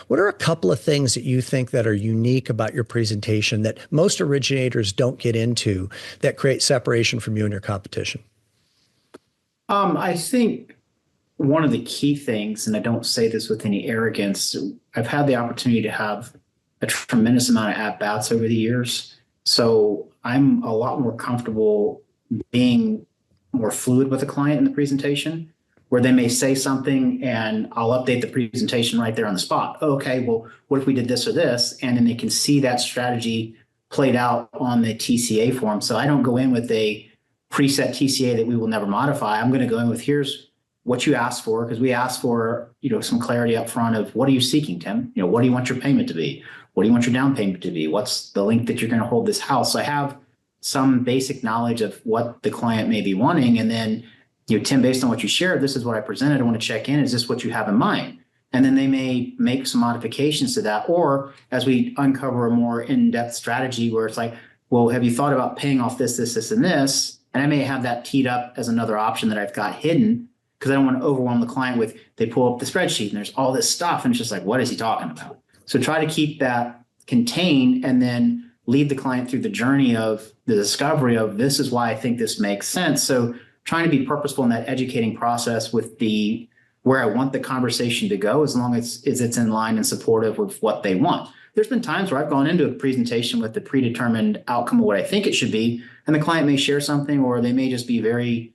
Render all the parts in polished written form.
What are a couple of things that you think that are unique about your presentation that most originators don't get into that create separation from you and your competition? I think one of the key things, and I don't say this with any arrogance, I've had the opportunity to have a tremendous amount of at-bats over the years. So I'm a lot more comfortable being more fluid with a client in the presentation, where they may say something and I'll update the presentation right there on the spot. Oh, okay, well, what if we did this or this? And then they can see that strategy played out on the TCA form. So I don't go in with a preset TCA that we will never modify. I'm going to go in with here's what you asked for, because we asked for, some clarity up front of what are you seeking, Tim? What do you want your payment to be? What do you want your down payment to be? What's the length that you're going to hold this house? So I have some basic knowledge of what the client may be wanting. And then, Tim, based on what you shared, this is what I presented. I want to check in. Is this what you have in mind? And then they may make some modifications to that. Or as we uncover a more in-depth strategy where it's like, well, have you thought about paying off this, this, this, and this? And I may have that teed up as another option that I've got hidden, because I don't want to overwhelm the client with, they pull up the spreadsheet and there's all this stuff. And it's just like, what is he talking about? So try to keep that contained and then lead the client through the journey of the discovery of this is why I think this makes sense. So trying to be purposeful in that educating process with the where I want the conversation to go, as long as it's in line and supportive with what they want. There's been times where I've gone into a presentation with the predetermined outcome of what I think it should be, and the client may share something, or they may just be very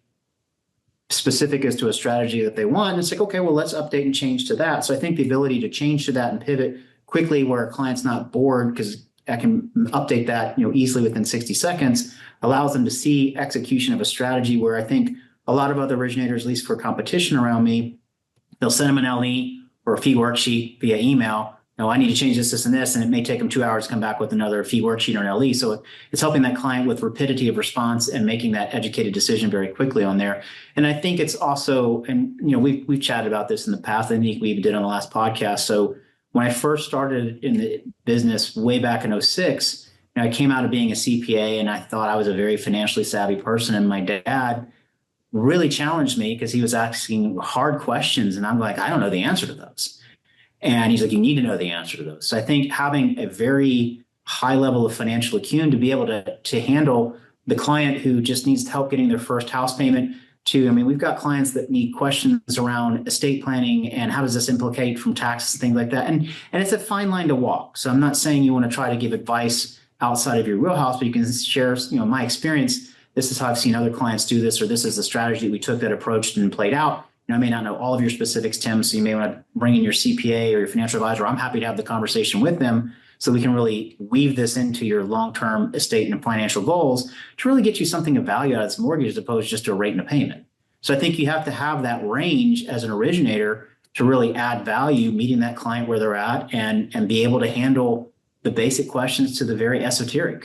specific as to a strategy that they want. And it's like, okay, well, let's update and change to that. So I think the ability to change to that and pivot quickly where a client's not bored, because I can update that, easily within 60 seconds, allows them to see execution of a strategy where I think a lot of other originators, at least for competition around me, they'll send them an LE or a fee worksheet via email. No, I need to change this, this, and this, and it may take them 2 hours to come back with another fee worksheet or an LE. So it's helping that client with rapidity of response and making that educated decision very quickly on there. And I think it's also, and we've chatted about this in the past. I think we even did on the last podcast. So when I first started in the business way back in '06, I came out of being a CPA and I thought I was a very financially savvy person. And my dad really challenged me because he was asking hard questions. And I'm like, I don't know the answer to those. And he's like, you need to know the answer to those. So I think having a very high level of financial acumen to be able to handle the client who just needs help getting their first house payment we've got clients that need questions around estate planning and how does this implicate from taxes and things like that. And it's a fine line to walk. So I'm not saying you want to try to give advice outside of your wheelhouse, but you can share, my experience. This is how I've seen other clients do this, or this is the strategy we took that approached and played out. I may not know all of your specifics, Tim, so you may want to bring in your CPA or your financial advisor. I'm happy to have the conversation with them so we can really weave this into your long-term estate and financial goals to really get you something of value out of this mortgage as opposed just to a rate and a payment. So I think you have to have that range as an originator to really add value, meeting that client where they're at and be able to handle the basic questions to the very esoteric.